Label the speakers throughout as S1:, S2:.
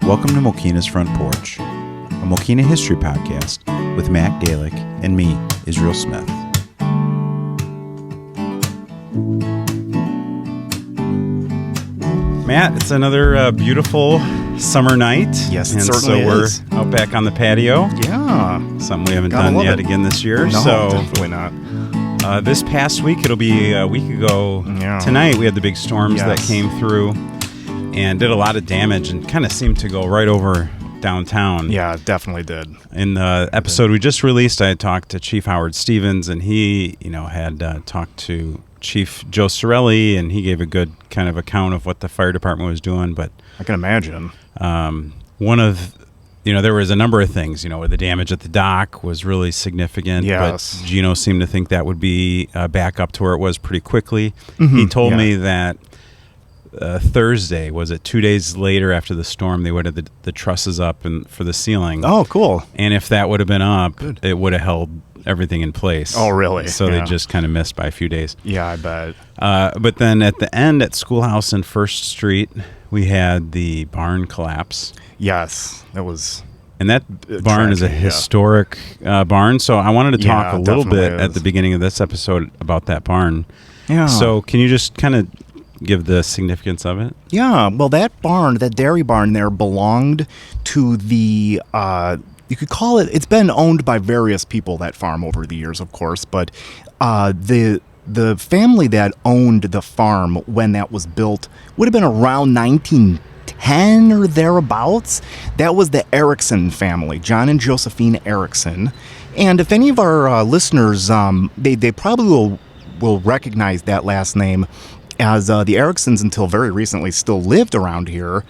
S1: Welcome to Mokena's Front Porch, a Mokena history podcast with Matt Galick and me, Israel Smith. Matt, it's another beautiful summer night.
S2: Yes, it
S1: and
S2: certainly is.
S1: We're out back on the patio.
S2: Yeah.
S1: Something we haven't done yet again this year.
S2: No, definitely not.
S1: This past week, it'll be a week ago tonight, we had the big storms that came through and did a lot of damage and kind of seemed to go right over downtown.
S2: Yeah, it definitely did.
S1: In the episode we just released, I had talked to Chief Howard Stevens, and he, had talked to Chief Joe Sorelli, and he gave a good kind of account of what the fire department was doing. But
S2: I can imagine.
S1: There was a number of things, where the damage at the dock was really significant.
S2: Yes.
S1: But Gino seemed to think that would be back up to where it was pretty quickly.
S2: Mm-hmm.
S1: He told me that Thursday, was it 2 days later after the storm, they would have the trusses up and for the ceiling.
S2: Oh, cool.
S1: And if that would have been up, it would have held everything in place.
S2: Oh, really?
S1: So they just kind of missed by a few days.
S2: Yeah, I bet.
S1: But then at the end at Schoolhouse and First Street, we had the barn collapse.
S2: Yes, that was.
S1: And that barn is a historic barn. So I wanted to talk a little bit at the beginning of this episode about that barn.
S2: Yeah.
S1: So can you just kind of give the significance of it?
S2: Yeah, well, that barn, that dairy barn there, belonged to the, you could call it, it's been owned by various people, that farm, over the years, of course, but the family that owned the farm when that was built would have been around 1910 or thereabouts. That was the Erickson family, John and Josephine Erickson. And if any of our listeners, they probably will recognize that last name, as the Ericksons, until very recently, still lived around here.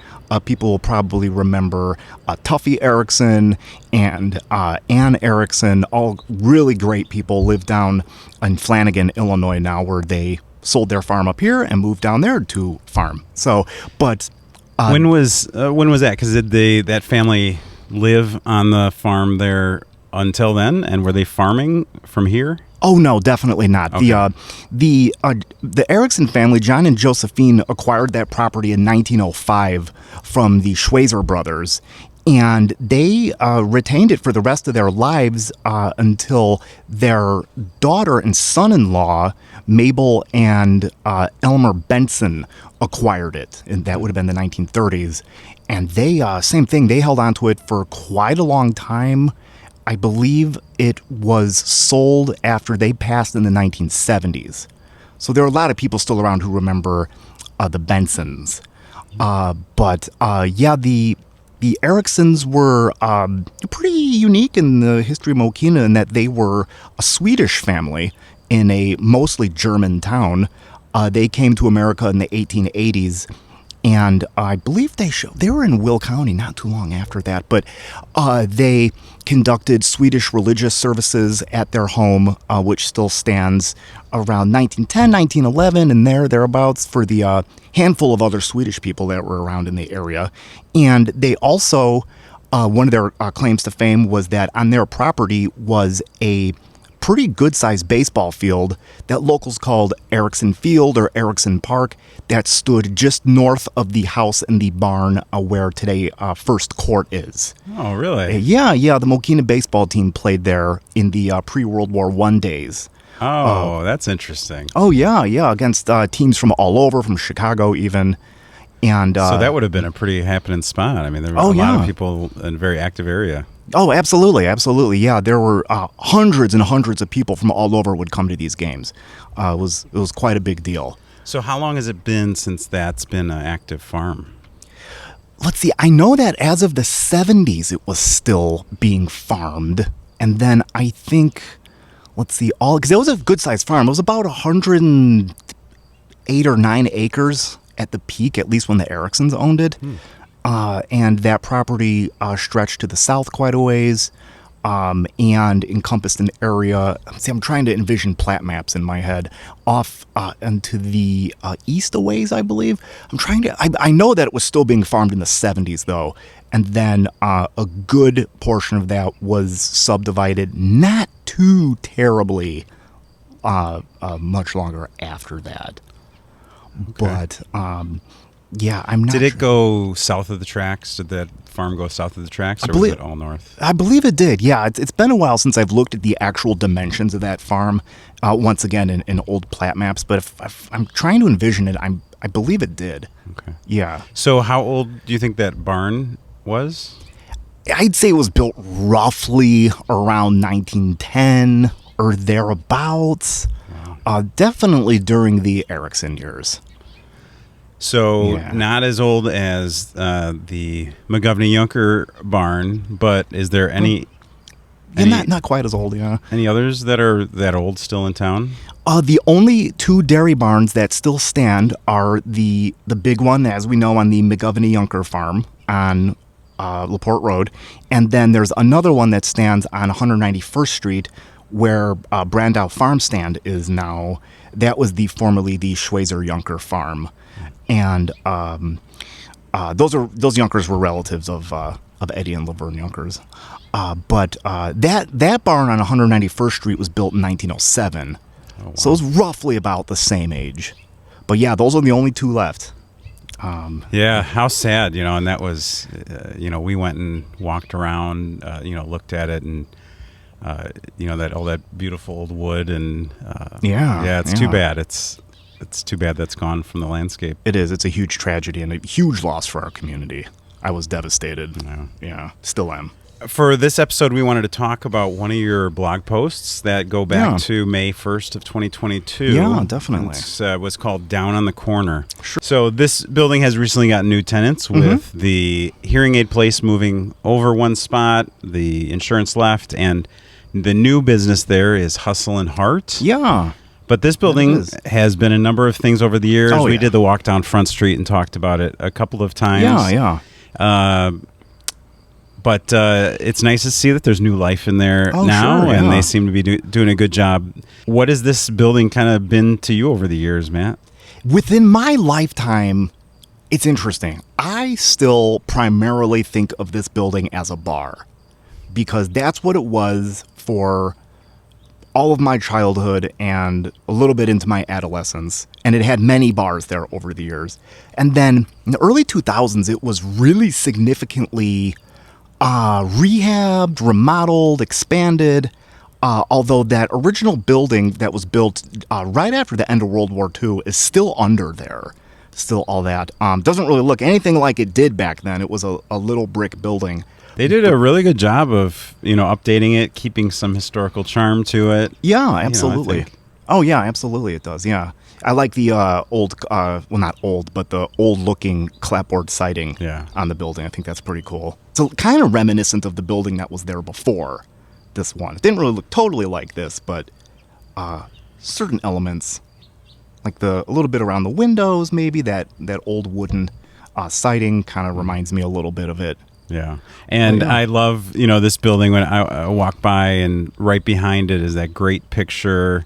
S2: People will probably remember Tuffy Erickson and Ann Erickson, all really great people, live down in Flanagan, Illinois now, where they sold their farm up here and moved down there to farm. So, but
S1: when was that? Because did that family live on the farm there until then, and were they farming from here?
S2: Oh, no, definitely not. Okay. The Erickson family, John and Josephine, acquired that property in 1905 from the Schweizer brothers, and they retained it for the rest of their lives until their daughter and son-in-law, Mabel and Elmer Benson, acquired it, and that would have been the 1930s. And they, same thing, they held on to it for quite a long time. I believe it was sold after they passed in the 1970s. So there are a lot of people still around who remember the Bensons. The Ericksons were pretty unique in the history of Mokena in that they were a Swedish family in a mostly German town. They came to America in the 1880s. And I believe they were in Will County not too long after that, but they conducted Swedish religious services at their home, which still stands around 1910, 1911, and thereabouts for the handful of other Swedish people that were around in the area. And they also, one of their claims to fame was that on their property was a pretty good-sized baseball field that locals called Erickson Field or Erickson Park that stood just north of the house and the barn where today First Court is.
S1: Oh, really?
S2: Yeah. The Mokena baseball team played there in the pre-World War I days.
S1: Oh, that's interesting.
S2: Oh, yeah, against teams from all over, from Chicago even. And
S1: so that would have been a pretty happening spot. I mean, there were a lot of people in a very active area.
S2: Oh, absolutely. Yeah, there were hundreds and hundreds of people from all over would come to these games. It was quite a big deal.
S1: So how long has it been since that's been an active farm?
S2: Let's see. I know that as of the 70s, it was still being farmed. And then I think, because it was a good-sized farm. It was about 108 or 9 acres at the peak, at least when the Ericksons owned it. And that property stretched to the south quite a ways and encompassed an area. See, I'm trying to envision plat maps in my head off and to the east a ways, I believe. I know that it was still being farmed in the 70s, though. And then a good portion of that was subdivided not too terribly much longer after that. Okay. But Yeah, I'm not
S1: Did
S2: sure.
S1: it go south of the tracks? Did that farm go south of the tracks, or was it all north?
S2: I believe it did. Yeah, it's been a while since I've looked at the actual dimensions of that farm. Once again, in old plat maps. But if I'm trying to envision it, I believe it did.
S1: Okay.
S2: Yeah.
S1: So how old do you think that barn was?
S2: I'd say it was built roughly around 1910 or thereabouts.
S1: Wow.
S2: Definitely during the Erickson years.
S1: So
S2: Yeah.
S1: not as old as the McGovney-Yunker barn, but is there any
S2: Not quite as old, yeah.
S1: any others that are that old still in town?
S2: The only two dairy barns that still stand are the big one, as we know, on the McGovney-Yunker farm on LaPorte Road, and then there's another one that stands on 191st Street, where Brandow Farm Stand is now. That was formerly the Schweizer-Yunker farm, and those Yunkers were relatives of Eddie and Laverne Yunkers. But that barn on 191st Street was built in 1907.
S1: Oh, wow.
S2: So it was roughly about the same age. But yeah, those are the only two left.
S1: Yeah, how sad, and that was, we went and walked around, looked at it, and that all that beautiful old wood, and it's too bad. It's too bad that's gone from the landscape.
S2: It is. It's a huge tragedy and a huge loss for our community. I was devastated. Yeah, still am.
S1: For this episode, we wanted to talk about one of your blog posts that go back to May 1st of 2022.
S2: Yeah, definitely.
S1: It was called Down on the Corner. Sure. So this building has recently got new tenants with the hearing aid place moving over one spot, the insurance left, and the new business there is Hustle and Heart.
S2: Yeah.
S1: But this building has been a number of things over the years.
S2: Oh,
S1: we did the walk down Front Street and talked about it a couple of times.
S2: Yeah.
S1: But it's nice to see that there's new life in there now,
S2: sure,
S1: and they seem to be doing a good job. What has this building kind of been to you over the years, Matt?
S2: Within my lifetime, it's interesting. I still primarily think of this building as a bar because that's what it was for all of my childhood and a little bit into my adolescence. And it had many bars there over the years. And then in the early 2000s, it was really significantly rehabbed, remodeled, expanded. Although that original building that was built right after the end of World War II is still under there. Still all that. Doesn't really look anything like it did back then. It was a little brick building.
S1: They did a really good job of, updating it, keeping some historical charm to it.
S2: Yeah, absolutely.
S1: I think.
S2: Oh, yeah, absolutely it does, yeah. I like the old, well, not old, but the old-looking clapboard siding on the building. I think that's pretty cool. It's kind of reminiscent of the building that was there before this one. It didn't really look totally like this, but certain elements, like a little bit around the windows, maybe that old wooden siding kind of reminds me a little bit of it.
S1: Yeah. And I love, this building when I walk by, and right behind it is that great picture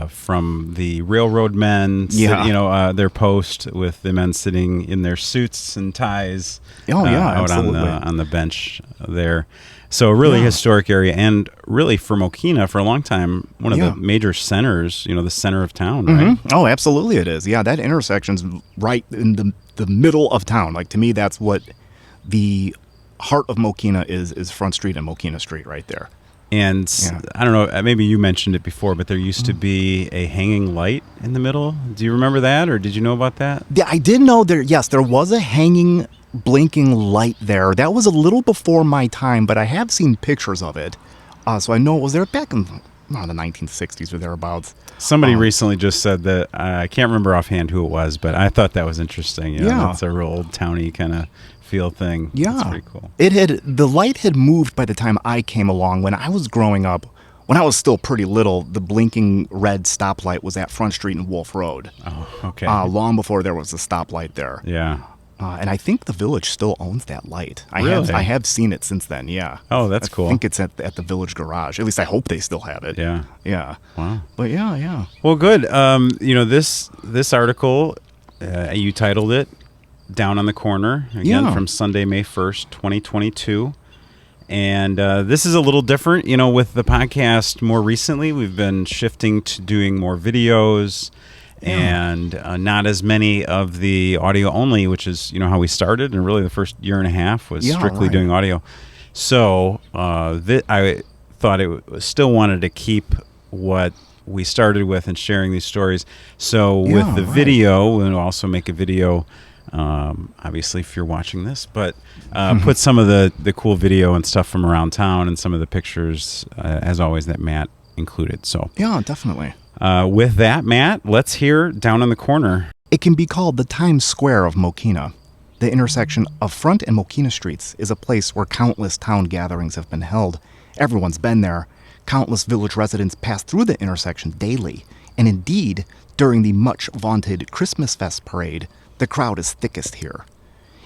S1: from the railroad men, their post with the men sitting in their suits and ties out
S2: absolutely.
S1: on the bench there. So a really historic area, and really for Mokena for a long time, one of the major centers, the center of town, right?
S2: Oh, absolutely it is. Yeah, that intersection's right in the middle of town. Like, to me, that's what the heart of Mokena is Front Street and Mokena Street right there.
S1: And I don't know, maybe you mentioned it before, but there used to be a hanging light in the middle. Do you remember that, or did you know about that?
S2: Yeah, I did know there was a hanging, blinking light there. That was a little before my time, but I have seen pictures of it. So I know it was there back in the 1960s or thereabouts.
S1: Somebody recently just said that, I can't remember offhand who it was, but I thought that was interesting. That's a real old towny kind of feel thing.
S2: Yeah.
S1: That's pretty cool.
S2: The light had moved by the time I came along. When I was growing up, when I was still pretty little, the blinking red stoplight was at Front Street and Wolf Road.
S1: Oh, okay.
S2: Long before there was a stoplight there.
S1: Yeah.
S2: And I think the village still owns that light.
S1: Really?
S2: I have seen it since then, yeah.
S1: Oh, that's cool.
S2: I think it's at the village garage. At least I hope they still have it.
S1: Yeah.
S2: Yeah.
S1: Wow.
S2: But yeah.
S1: Well, good. This article, you titled it Down on the Corner, again from Sunday, May 1st, 2022. And this is a little different, with the podcast more recently. We've been shifting to doing more videos and not as many of the audio only, which is how we started, and really the first year and a half was strictly doing audio. So I thought still wanted to keep what we started with and sharing these stories. So with the video, we'll also make a video, obviously if you're watching this, but put some of the cool video and stuff from around town and some of the pictures, as always, that Matt included. So
S2: yeah, definitely.
S1: With that, Matt, let's hear Down on the Corner.
S2: It can be called the Times Square of Mokena. The intersection of Front and Mokena Streets is a place where countless town gatherings have been held. Everyone's been there. Countless village residents pass through the intersection daily. And indeed, during the much-vaunted Christmas Fest parade, the crowd is thickest here.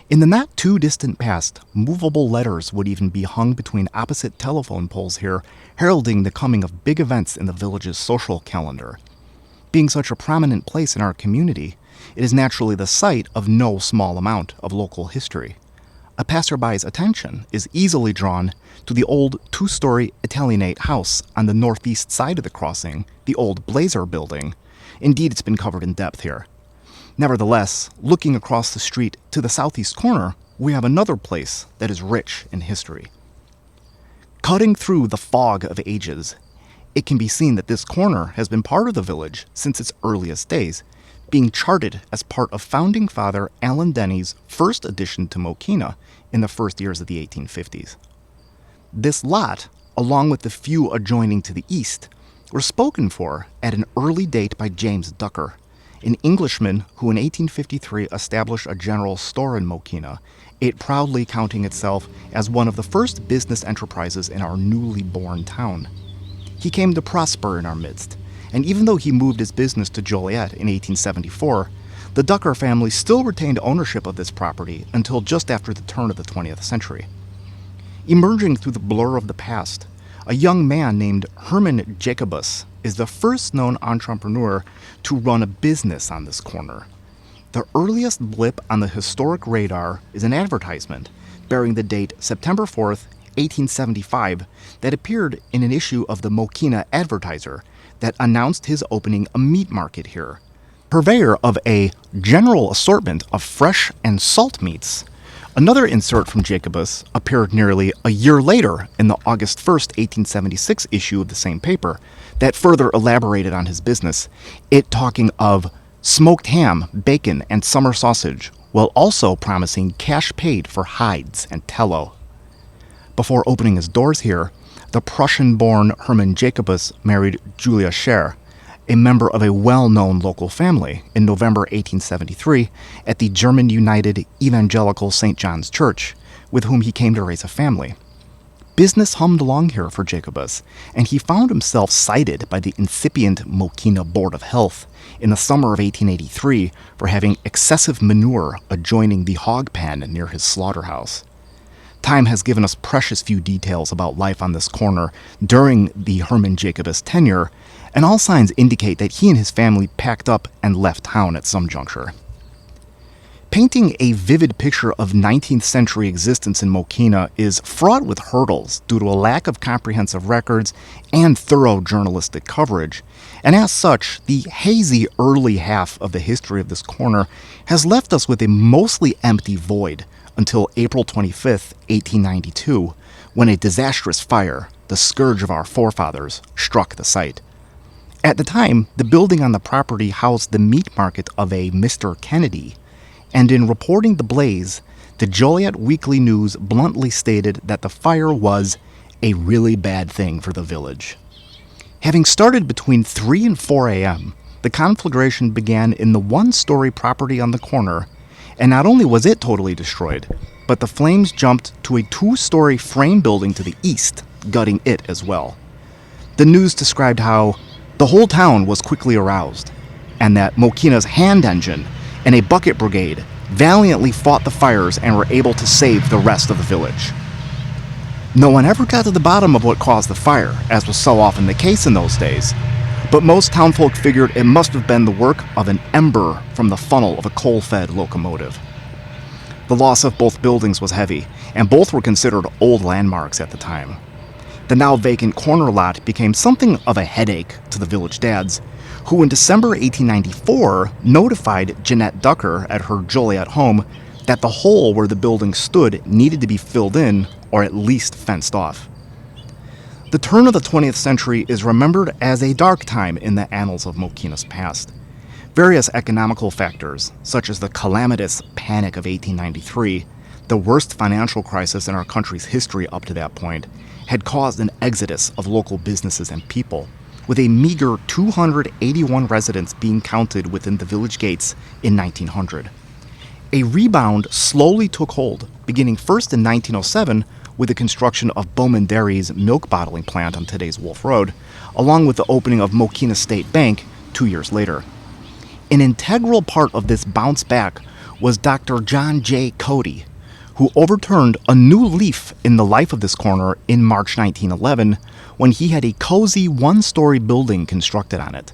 S2: In the not-too-distant past, movable letters would even be hung between opposite telephone poles here, heralding the coming of big events in the village's social calendar. Being such a prominent place in our community, it is naturally the site of no small amount of local history. A passerby's attention is easily drawn to the old two-story Italianate house on the northeast side of the crossing, the old Blazer building. Indeed, it's been covered in depth here. Nevertheless, looking across the street to the southeast corner, we have another place that is rich in history. Cutting through the fog of ages, it can be seen that this corner has been part of the village since its earliest days, being charted as part of founding father Allen Denny's first addition to Mokena in the first years of the 1850s. This lot, along with the few adjoining to the east, were spoken for at an early date by James Ducker, an Englishman who in 1853 established a general store in Mokena, it proudly counting itself as one of the first business enterprises in our newly born town. He came to prosper in our midst, and even though he moved his business to Joliet in 1874, the Ducker family still retained ownership of this property until just after the turn of the 20th century. Emerging through the blur of the past, a young man named Herman Jacobus is the first known entrepreneur to run a business on this corner. The earliest blip on the historic radar is an advertisement bearing the date September 4th, 1875, that appeared in an issue of the Mokena Advertiser that announced his opening a meat market here. Purveyor of a general assortment of fresh and salt meats. Another insert from Jacobus appeared nearly a year later in the August 1st, 1876 issue of the same paper that further elaborated on his business, it talking of smoked ham, bacon, and summer sausage, while also promising cash paid for hides and tallow. Before opening his doors here, the Prussian-born Hermann Jacobus married Julia Scher, a member of a well-known local family, in November 1873 at the German United Evangelical St. John's Church, with whom he came to raise a family. Business hummed along here for Jacobus, and he found himself cited by the incipient Mokena Board of Health in the summer of 1883 for having excessive manure adjoining the hog pen near his slaughterhouse. Time has given us precious few details about life on this corner during the Hermann Jacobus tenure, and all signs indicate that he and his family packed up and left town at some juncture. Painting a vivid picture of 19th century existence in Mokena is fraught with hurdles due to a lack of comprehensive records and thorough journalistic coverage, and as such, the hazy early half of the history of this corner has left us with a mostly empty void until April 25th, 1892, when a disastrous fire, the scourge of our forefathers, struck the site. At the time, the building on the property housed the meat market of a Mr. Kennedy, and in reporting the blaze, the Joliet Weekly News bluntly stated that the fire was a really bad thing for the village. Having started between 3 and 4 a.m., the conflagration began in the one-story property on the corner, and not only was it totally destroyed, but the flames jumped to a 2-story frame building to the east, gutting it as well. The news described how the whole town was quickly aroused, and that Mokena's hand engine and a bucket brigade valiantly fought the fires and were able to save the rest of the village. No one ever got to the bottom of what caused the fire, as was so often the case in those days, but most townfolk figured it must have been the work of an ember from the funnel of a coal-fed locomotive. The loss of both buildings was heavy, and both were considered old landmarks at the time. The now vacant corner lot became something of a headache to the village dads, who in December 1894 notified Jeanette Ducker at her Joliet home that the hole where the building stood needed to be filled in or at least fenced off. The turn of the 20th century is remembered as a dark time in the annals of Mokena's past. Various economical factors, such as the calamitous Panic of 1893, the worst financial crisis in our country's history up to that point, had caused an exodus of local businesses and people, with a meager 281 residents being counted within the village gates in 1900. A rebound slowly took hold, beginning first in 1907 with the construction of Bowman Dairy's milk bottling plant on today's Wolf Road, along with the opening of Mokena State Bank 2 years later. An integral part of this bounce back was Dr. John J. Cody, who overturned a new leaf in the life of this corner in March 1911 when he had a cozy one-story building constructed on it.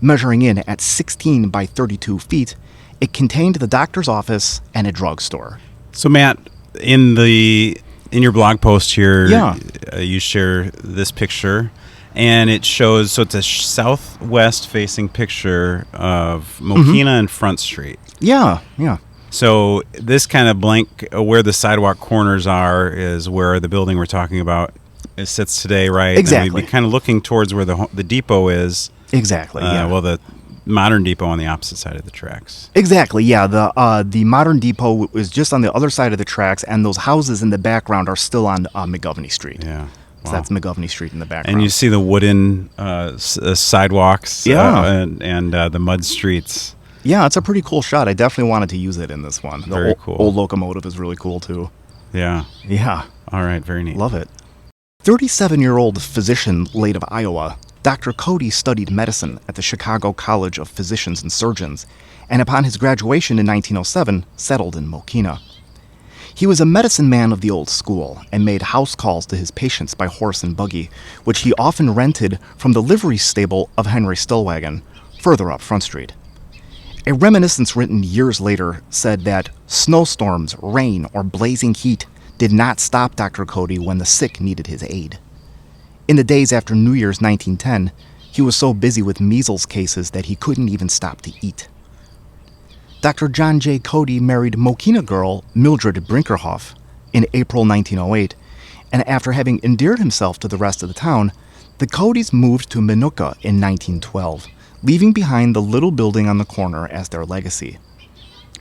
S2: Measuring in at 16 by 32 feet, it contained the doctor's office and a drugstore.
S1: So Matt, in your blog post here, you share this picture, and it shows, so it's a southwest-facing picture of Mokena and Front Street.
S2: Yeah.
S1: So this kind of blank, where the sidewalk corners are, is where the building we're talking about sits today, right?
S2: Exactly.
S1: And we'd be kind of looking towards where the depot is.
S2: Exactly, yeah.
S1: Well, the modern depot on the opposite side of the tracks.
S2: Exactly, yeah. The modern depot is just on the other side of the tracks, and those houses in the background are still on McGovney Street.
S1: Yeah. Wow.
S2: So that's McGovney Street in the background.
S1: And you see the wooden sidewalks and the mud streets.
S2: Yeah, it's a pretty cool shot. I definitely wanted to use it in this one.
S1: Very cool.
S2: Old locomotive is really cool, too.
S1: Yeah.
S2: Yeah.
S1: All right, very neat.
S2: Love it. 37-year-old physician late of Iowa, Dr. Cody studied medicine at the Chicago College of Physicians and Surgeons, and upon his graduation in 1907, settled in Mokena. He was a medicine man of the old school and made house calls to his patients by horse and buggy, which he often rented from the livery stable of Henry Stillwagon, further up Front Street. A reminiscence written years later said that snowstorms, rain, or blazing heat did not stop Dr. Cody when the sick needed his aid. In the days after New Year's 1910, he was so busy with measles cases that he couldn't even stop to eat. Dr. John J. Cody married Mokena girl Mildred Brinkerhoff in April 1908, and after having endeared himself to the rest of the town, the Codys moved to Minooka in 1912, leaving behind the little building on the corner as their legacy.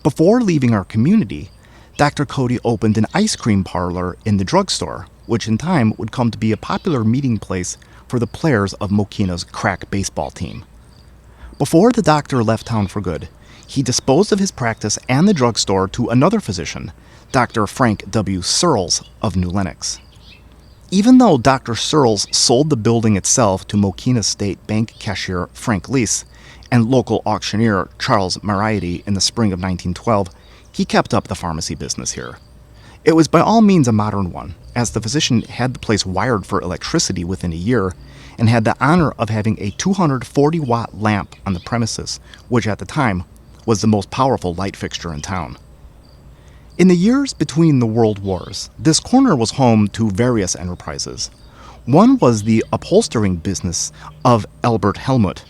S2: Before leaving our community, Dr. Cody opened an ice cream parlor in the drugstore, which in time would come to be a popular meeting place for the players of Mokena's crack baseball team. Before the doctor left town for good, he disposed of his practice and the drugstore to another physician, Dr. Frank W. Searles of New Lenox. Even though Dr. Searles sold the building itself to Mokena State Bank cashier Frank Lease and local auctioneer Charles Mariety in the spring of 1912, he kept up the pharmacy business here. It was by all means a modern one, as the physician had the place wired for electricity within a year and had the honor of having a 240-watt lamp on the premises, which at the time was the most powerful light fixture in town. In the years between the World Wars, this corner was home to various enterprises. One was the upholstering business of Albert Helmut,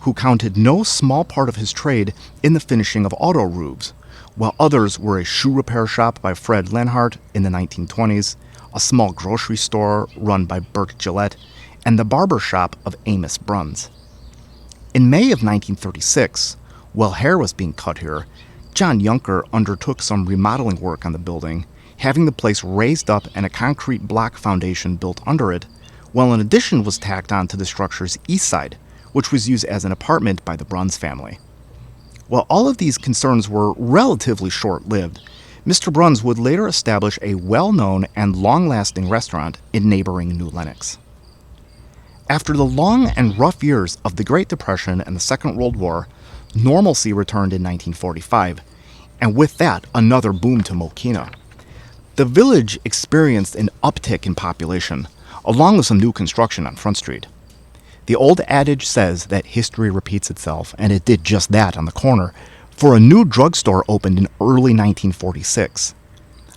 S2: who counted no small part of his trade in the finishing of auto roofs, while others were a shoe repair shop by Fred Lenhart in the 1920s, a small grocery store run by Bert Gillette, and the barber shop of Amos Bruns. In May of 1936, while hair was being cut here, John Yunker undertook some remodeling work on the building, having the place raised up and a concrete block foundation built under it, while an addition was tacked on to the structure's east side, which was used as an apartment by the Bruns family. While all of these concerns were relatively short-lived, Mr. Bruns would later establish a well-known and long-lasting restaurant in neighboring New Lenox. After the long and rough years of the Great Depression and the Second World War, normalcy returned in 1945, and with that, another boom to Mokena. The village experienced an uptick in population, along with some new construction on Front Street. The old adage says that history repeats itself, and it did just that on the corner, for a new drugstore opened in early 1946.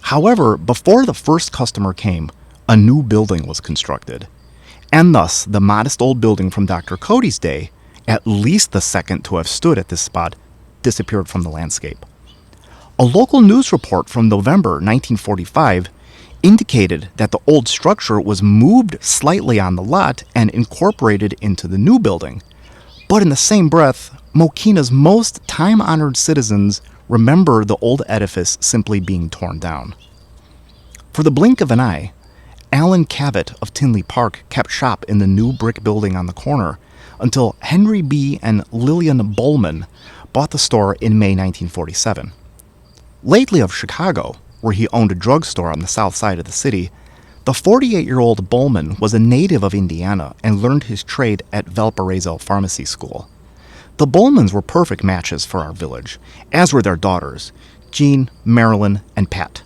S2: However, before the first customer came, a new building was constructed, and thus the modest old building from Dr. Cody's day at least the second to have stood at this spot, disappeared from the landscape. A local news report from November 1945 indicated that the old structure was moved slightly on the lot and incorporated into the new building. But in the same breath, Mokena's most time-honored citizens remember the old edifice simply being torn down. For the blink of an eye, Alan Cavett of Tinley Park kept shop in the new brick building on the corner until Henry B. and Lillian Bowman bought the store in May 1947. Lately of Chicago, where he owned a drugstore on the south side of the city, the 48-year-old Bowman was a native of Indiana and learned his trade at Valparaiso Pharmacy School. The Bowmans were perfect matches for our village, as were their daughters, Jean, Marilyn, and Pat.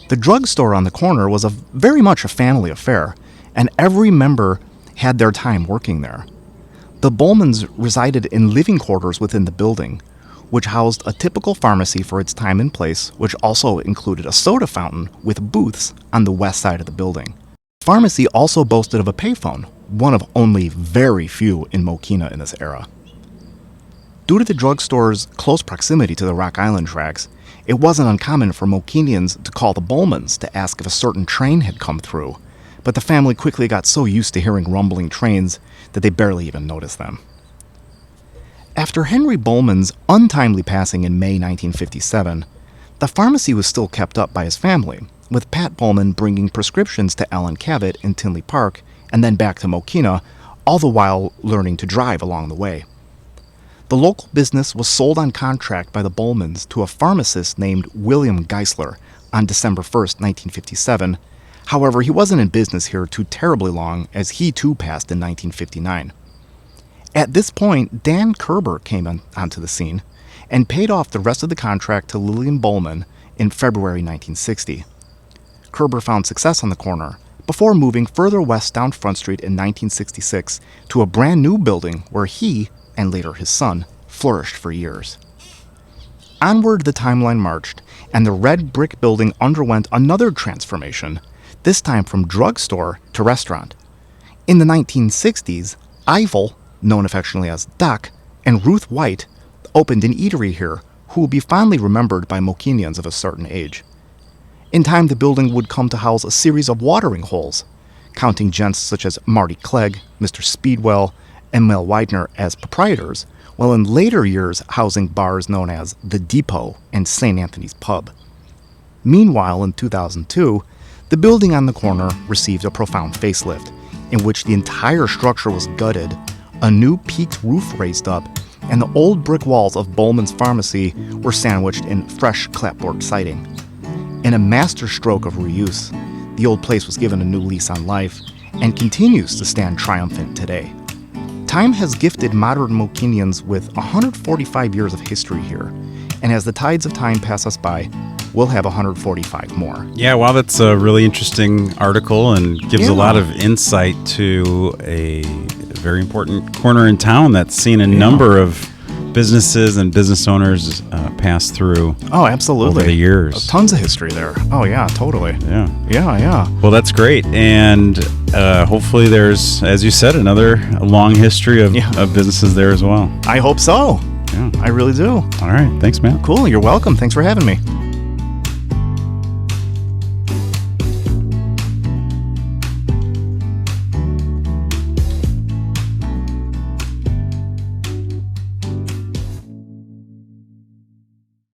S2: The drugstore on the corner was very much a family affair, and every member had their time working there. The Bowmans resided in living quarters within the building, which housed a typical pharmacy for its time and place, which also included a soda fountain with booths on the west side of the building. The pharmacy also boasted of a payphone, one of only very few in Mokena in this era. Due to the drugstore's close proximity to the Rock Island tracks, it wasn't uncommon for Mokenians to call the Bowmans to ask if a certain train had come through, but the family quickly got so used to hearing rumbling trains that they barely even noticed them. After Henry Bowman's untimely passing in May 1957, the pharmacy was still kept up by his family, with Pat Bowman bringing prescriptions to Alan Cavett in Tinley Park and then back to Mokena, all the while learning to drive along the way. The local business was sold on contract by the Bowmans to a pharmacist named William Geisler on December 1st, 1957. However, he wasn't in business here too terribly long, as he too passed in 1959. At this point, Dan Kerber came onto the scene and paid off the rest of the contract to Lillian Bowman in February 1960. Kerber found success on the corner before moving further west down Front Street in 1966 to a brand new building where he, and later his son, flourished for years. Onward the timeline marched, and the red brick building underwent another transformation, this time from drugstore to restaurant. In the 1960s, Eiffel, known affectionately as Doc, and Ruth White opened an eatery here who will be fondly remembered by Mokenians of a certain age. In time, the building would come to house a series of watering holes, counting gents such as Marty Clegg, Mr. Speedwell, and Mel Widener as proprietors, while in later years housing bars known as The Depot and St. Anthony's Pub. Meanwhile, in 2002, the building on the corner received a profound facelift, in which the entire structure was gutted, a new peaked roof raised up, and the old brick walls of Bowman's Pharmacy were sandwiched in fresh clapboard siding. In a masterstroke of reuse, the old place was given a new lease on life and continues to stand triumphant today. Time has gifted modern Mokenians with 145 years of history here, and as the tides of time pass us by, we'll have 145 more.
S1: Yeah, wow, that's a really interesting article and gives a lot of insight to a very important corner in town that's seen a number of businesses and business owners pass through.
S2: Oh, absolutely.
S1: Over the years.
S2: Tons of history there. Oh, yeah, totally. Yeah.
S1: Well, that's great. And hopefully there's, as you said, another long history of businesses there as well.
S2: I hope so.
S1: Yeah.
S2: I really do.
S1: All right. Thanks, Matt.
S2: Cool. You're welcome. Thanks for having me.